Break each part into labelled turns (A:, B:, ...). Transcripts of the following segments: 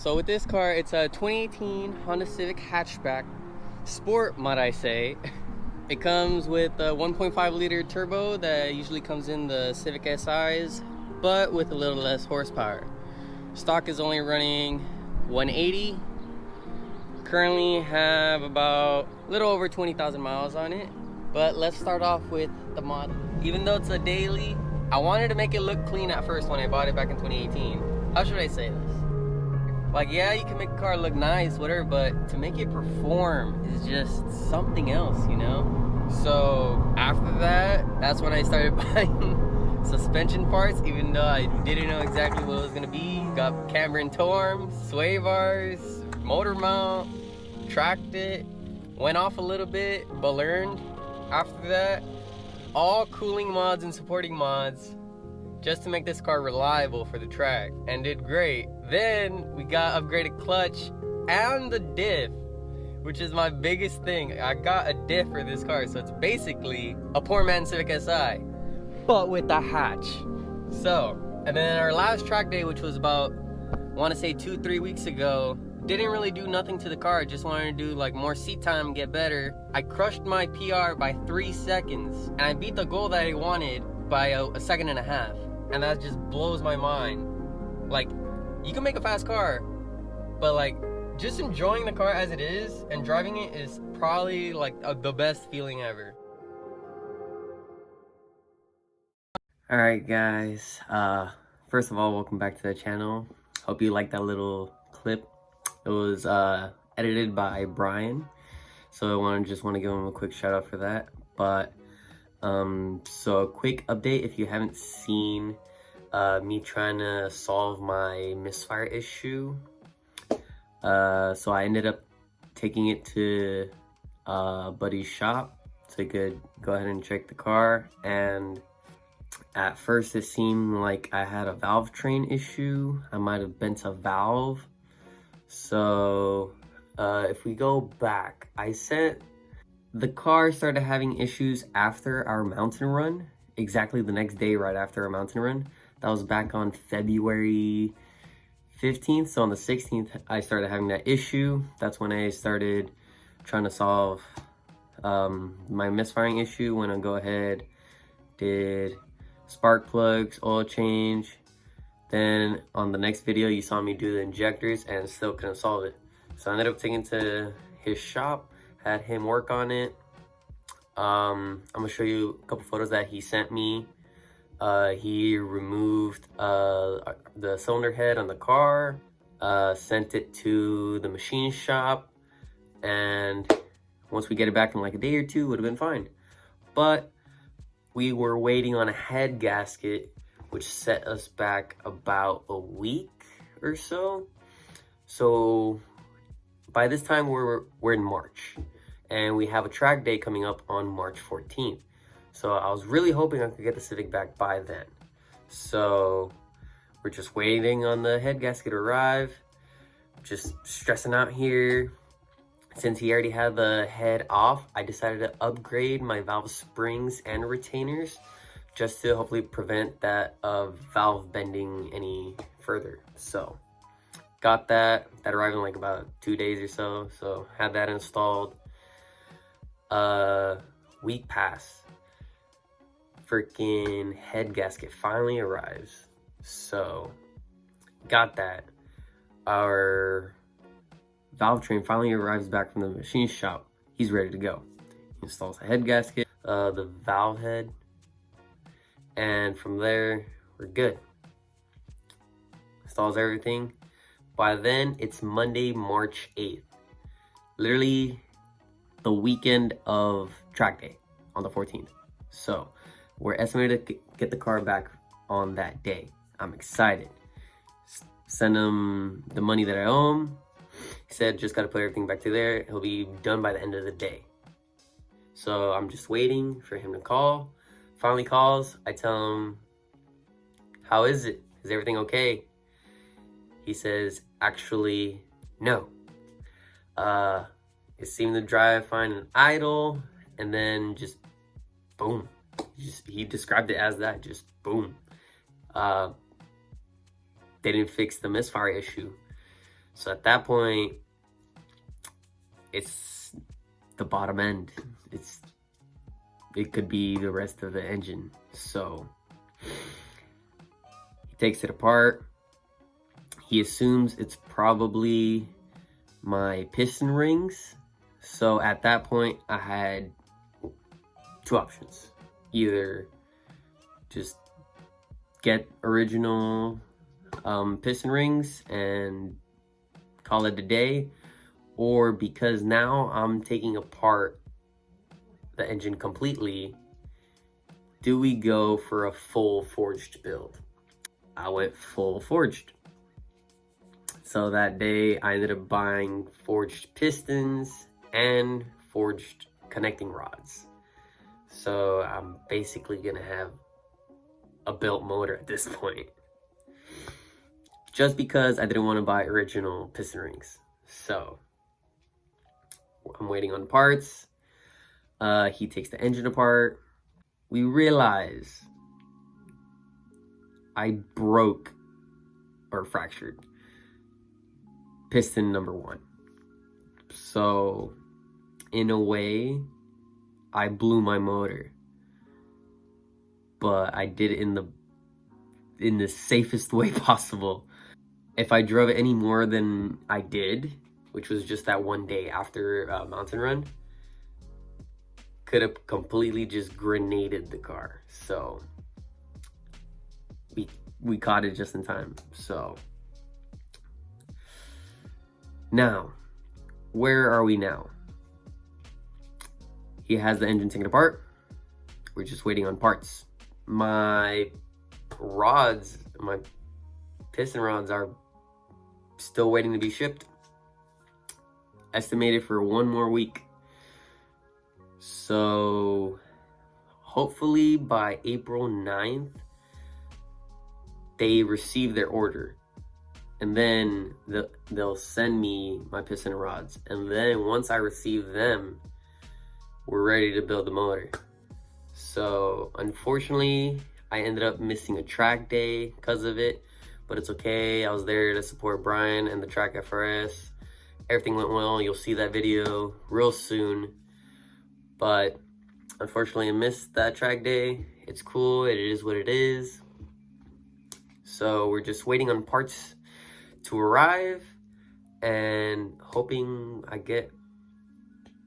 A: So with this car, it's a 2018 Honda Civic hatchback, sport might I say. It comes with a 1.5 liter turbo that usually comes in the Civic SIs, but with a little less horsepower. Stock is only running 180. Currently have about a little over 20,000 miles on it. But let's start off with the mod. Even though it's a daily, I wanted to make it look clean at first when I bought it back in 2018. How should I say this? Like, yeah, you can make a car look nice, whatever, but to make it perform is just something else, you know? So after that, that's when I started buying suspension parts, even though I didn't know exactly what it was gonna be. Got camber and toe arms, sway bars, motor mount, tracked it, went off a little bit, but learned. After that, all cooling mods and supporting mods just to make this car reliable for the track, and did great. Then we got upgraded clutch and the diff, which is my biggest thing. I got a diff for this car, so it's basically a poor man's Civic Si, but with a hatch. So, and then our last track day, which was about, I want to say 2-3 weeks ago, didn't really do nothing to the car, just wanted to do like more seat time, get better. I crushed my PR by 3 seconds, and I beat the goal that I wanted by a second and a half. And that just blows my mind. Like, you can make a fast car, but like, just enjoying the car as it is and driving it is probably like the best feeling ever. Alright guys, first of all, welcome back to the channel. Hope you liked that little clip. It was edited by Brian, so I just want to give him a quick shout out for that. But so a quick update, if you haven't seen me trying to solve my misfire issue, so I ended up taking it to a buddy's shop so he could go ahead and check the car. And at first it seemed like I had a valve train issue. I might have bent a valve. So if we go back, the car started having issues after our mountain run, exactly the next day right after our mountain run. That was back on February 15th. So on the 16th, I started having that issue. That's when I started trying to solve my misfiring issue. When I go ahead, did spark plugs, oil change. Then on the next video, you saw me do the injectors and still couldn't solve it. So I ended up taking it to his shop, had him work on it. I'm gonna show you a couple photos that he sent me. He removed the cylinder head on the car, sent it to the machine shop, and once we get it back in like a day or two, it would have been fine. But we were waiting on a head gasket, which set us back about a week or so. So by this time we're in March, and we have a track day coming up on March 14th. So I was really hoping I could get the Civic back by then. So we're just waiting on the head gasket to arrive, just stressing out here. Since he already had the head off, I decided to upgrade my valve springs and retainers just to hopefully prevent that valve bending any further. So got that arrived in like about 2 days or so. So had that installed. Week passed. Freaking head gasket finally arrives. So got that. Our valve train finally arrives back from the machine shop. He's ready to go. He installs the head gasket, the valve head, and from there we're good. Installs everything. By then it's Monday, March 8th. Literally the weekend of track day on the 14th. So we're estimated to get the car back on that day. I'm excited. Send him the money that I owe him. He said just got to put everything back to there. He'll be done by the end of the day. So I'm just waiting for him to call. Finally calls. I tell him, how is it? Is everything okay? He says, actually, no. It seemed to drive fine and idle, and then just boom. He described it as that, just boom. They didn't fix the misfire issue. So at that point, it's the bottom end. It could be the rest of the engine. So he takes it apart. He assumes it's probably my piston rings. So at that point, I had two options. Either just get original piston rings and call it a day, or because now I'm taking apart the engine completely, do we go for a full forged build? I went full forged. So that day I ended up buying forged pistons and forged connecting rods. So I'm basically gonna have a built motor at this point, just because I didn't want to buy original piston rings. So I'm waiting on parts. He takes the engine apart. We realize I broke or fractured piston number 1. So in a way, I blew my motor, but I did it in the safest way possible. If I drove it any more than I did, which was just that one day after mountain run, could have completely just grenaded the car. So we caught it just in time. So now, where are we now? He has the engine taken apart. We're just waiting on parts. My rods, my piston rods are still waiting to be shipped. Estimated for 1 more week. So hopefully by April 9th, they receive their order. And then they'll send me my piston rods. And then once I receive them, we're ready to build the motor. So unfortunately, I ended up missing a track day because of it, but it's okay. I was there to support Brian and the track FRS. Everything went well. You'll see that video real soon. But unfortunately, I missed that track day. It's cool. It is what it is. So we're just waiting on parts to arrive and hoping I get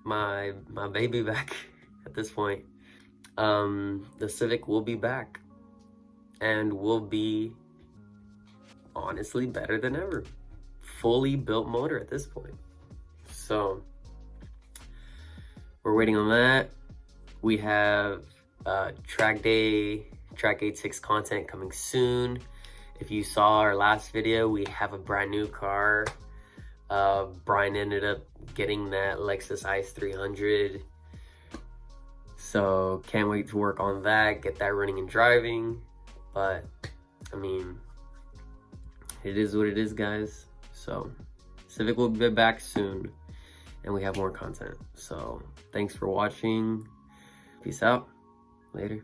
A: my baby back at this point. The Civic will be back and will be honestly better than ever. Fully built motor at this point. So we're waiting on that. We have track 86 content coming soon. If you saw our last video, we have a brand new car. Brian ended up getting that Lexus ICE 300. So can't wait to work on that, get that running and driving. But I mean, it is what it is, guys. So Civic will be back soon and we have more content. So thanks for watching. Peace out. Later.